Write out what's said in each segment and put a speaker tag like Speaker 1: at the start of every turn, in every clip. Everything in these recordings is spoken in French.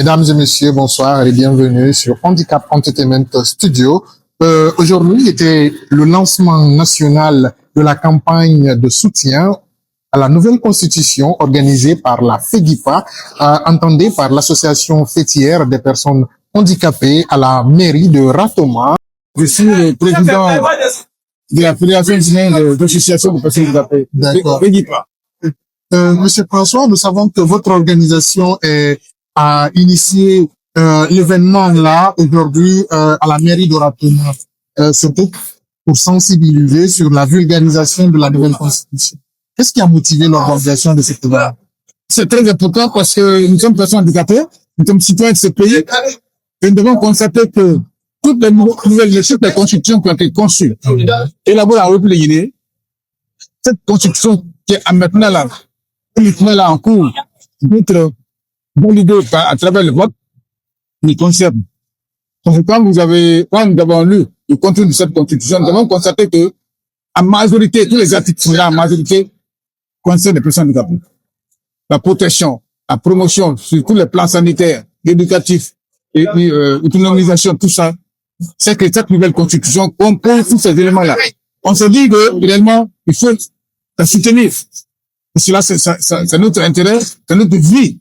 Speaker 1: Mesdames et messieurs, bonsoir et bienvenue sur Handicap Entertainment Studio. Aujourd'hui était le lancement national de la campagne de soutien à la nouvelle constitution organisée par la FEGIPA, entendue par l'association fêtière des personnes handicapées à la mairie de Ratoma.
Speaker 2: Je suis le président de la Fédération guinéenne d'associations de personnes handicapées.
Speaker 1: D'accord.
Speaker 2: FEGIPA.
Speaker 1: Monsieur François, nous savons que votre organisation a initié l'événement là aujourd'hui à la mairie de Ratoma, surtout pour sensibiliser sur la vulgarisation de la nouvelle constitution. Qu'est-ce qui a motivé l'organisation de cet événement?
Speaker 2: C'est très important parce que nous sommes personnes handicapées, nous sommes citoyens de ce pays et nous devons constater que toutes les nouvelles toutes les constitutions qui ont été conçues, élaborées en République Guinée, cette constitution qui est maintenant là en cours d'être validée à travers le vote, nous concerne. Donc, quand nous avons lu le contenu de cette constitution, nous avons constaté que, en majorité, tous les articles sont là, en majorité, concernent les personnes handicapées. La protection, la promotion sur tous les plans sanitaires, éducatifs, et autonomisation, tout ça, c'est que cette nouvelle constitution comprend tous ces éléments-là. On se dit que, réellement, il faut la soutenir. Parce que là, c'est notre intérêt, c'est notre vie.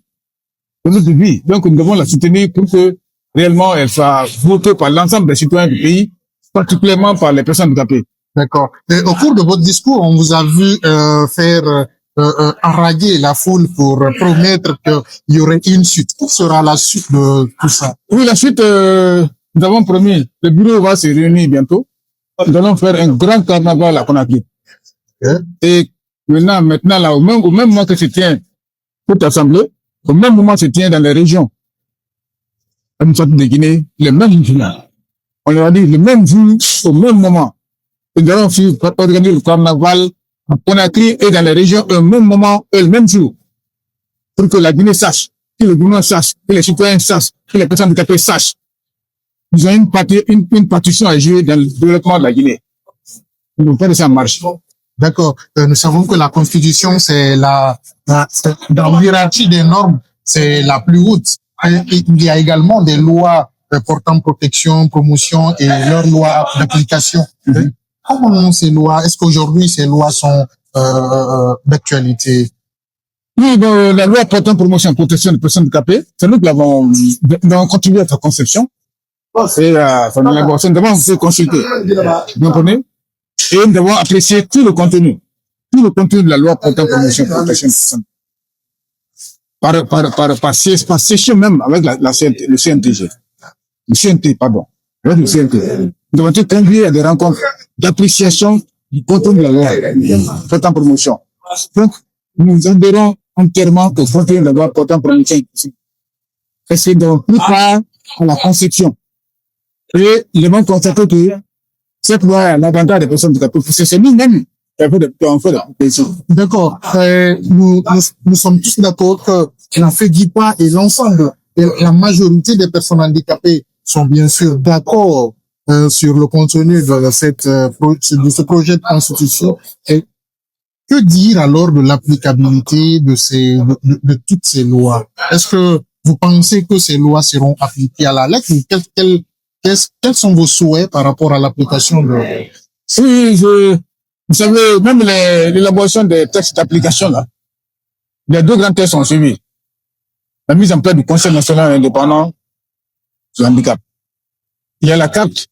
Speaker 2: C'est notre vie. Donc, nous devons la soutenir pour que, réellement, elle soit votée par l'ensemble des citoyens du pays, particulièrement par les personnes handicapées.
Speaker 1: D'accord. Au cours de votre discours, on vous a vu faire enrayer la foule pour promettre qu'il y aurait une suite. Quelle sera la suite de tout ça?
Speaker 2: Oui, la suite, nous avons promis, le bureau va se réunir bientôt. Nous allons faire un grand carnaval à Conakry. Et maintenant, là, au même moment que se tient cette assemblée, au même moment se tient dans les régions administratives de Guinée, le même jour. On leur a dit le même jour, au même moment. Nous allons organiser le carnaval à Conakry et dans les régions au même moment et le même jour. Pour que la Guinée sache, que le gouvernement sache, que les citoyens sachent, que les personnes handicapées sachent. Nous avons une partition à jouer dans le développement de la Guinée. Nous devons faire ça en marche.
Speaker 1: D'accord. Nous savons que la Constitution, c'est dans l'hierarchie des normes, c'est la plus haute. Et il y a également des lois portant protection, promotion et leurs lois d'application. Comment ces lois, est-ce qu'aujourd'hui ces lois sont d'actualité?
Speaker 2: Oui, la loi portant promotion et protection des personnes handicapées, c'est nous qui l'avons contribué à sa conception. C'est son élaboration. Nous devons se consulter. Vous comprenez? Et nous devons apprécier tout le contenu de la loi portant promotion et protection des personnes. Par session même avec le CNTG. Le CNT, pardon. Avec le CNT. Nous devons être conviés à des rencontres d'appréciation du contenu de la loi portant promotion. Donc, nous adhérons entièrement au contenu de la loi portant promotion. Et c'est donc plus part à la conception. Et ils vont constater que cette loi a l'avantage des personnes handicapées. C'est nous-mêmes qui avons fait la proposition.
Speaker 1: D'accord. Nous sommes tous d'accord que la FEGIPA et l'ensemble, la majorité des personnes handicapées sont bien sûr d'accord sur le contenu de ce projet de constitution. Et que dire alors de l'applicabilité de toutes ces lois? Est-ce que vous pensez que ces lois seront appliquées à la lettre ou quels sont vos souhaits par rapport à l'application de...
Speaker 2: Oui, vous savez, même l'élaboration des textes d'application, là, les deux grands textes sont suivis. La mise en place du Conseil national indépendant sur le handicap. Il y a la carte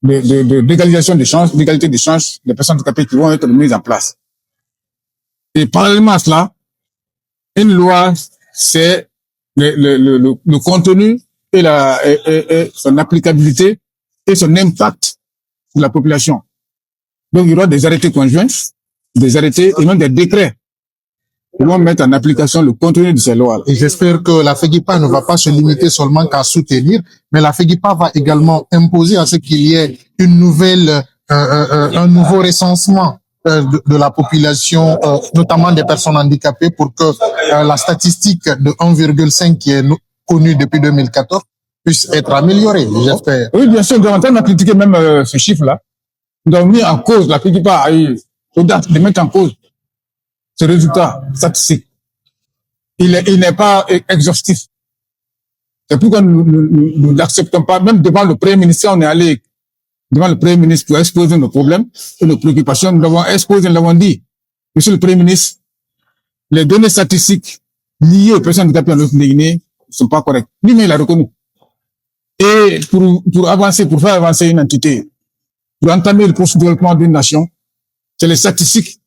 Speaker 2: d'égalisation des chances, d'égalité des chances des personnes handicapées qui vont être mises en place. Et parallèlement à cela, une loi, c'est le contenu et son applicabilité et son impact sur la population. Donc, il y aura des arrêtés conjoints, des arrêtés et même des décrets qui vont mettre en application le contenu de ces lois.
Speaker 1: Et j'espère que la FEGIPA ne va pas se limiter seulement qu'à soutenir, mais la FEGIPA va également imposer à ce qu'il y ait une nouvelle, un nouveau recensement de la population, notamment des personnes handicapées, pour que la statistique de 1,5 qui est connue depuis 2014 puisse être améliorée, j'espère.
Speaker 2: Oui, bien sûr, nous avons tellement critiqué même ce chiffre-là. Nous avons mis en cause, la FEGIPA a eu l'audace de mettre en cause ce résultat statistique. Il n'est pas exhaustif. C'est pourquoi nous n'acceptons pas, même devant le Premier ministre, on est allé devant le Premier ministre pour exposer nos problèmes et nos préoccupations. Nous l'avons exposé, nous l'avons dit. Monsieur le Premier ministre, les données statistiques liées aux personnes handicapées en Guinée ne sont pas correctes. Lui-même, il a reconnu. Et pour avancer, pour faire avancer une entité, pour entamer le processus de développement d'une nation, c'est les statistiques.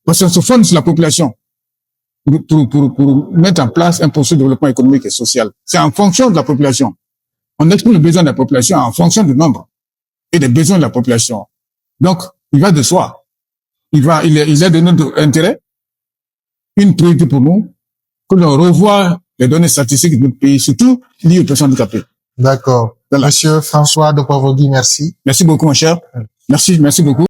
Speaker 2: Parce qu'on se fonde sur la population pour mettre en place un processus de développement économique et social. C'est en fonction de la population. On exprime le besoin de la population en fonction du nombre et des besoins de la population. Donc, il va de soi. Il est de notre intérêt, une priorité pour nous, que l'on revoie les données statistiques de notre pays, surtout liées aux personnes handicapées.
Speaker 1: D'accord. Monsieur François de Poivogui, merci.
Speaker 2: Merci beaucoup, mon cher. Merci beaucoup.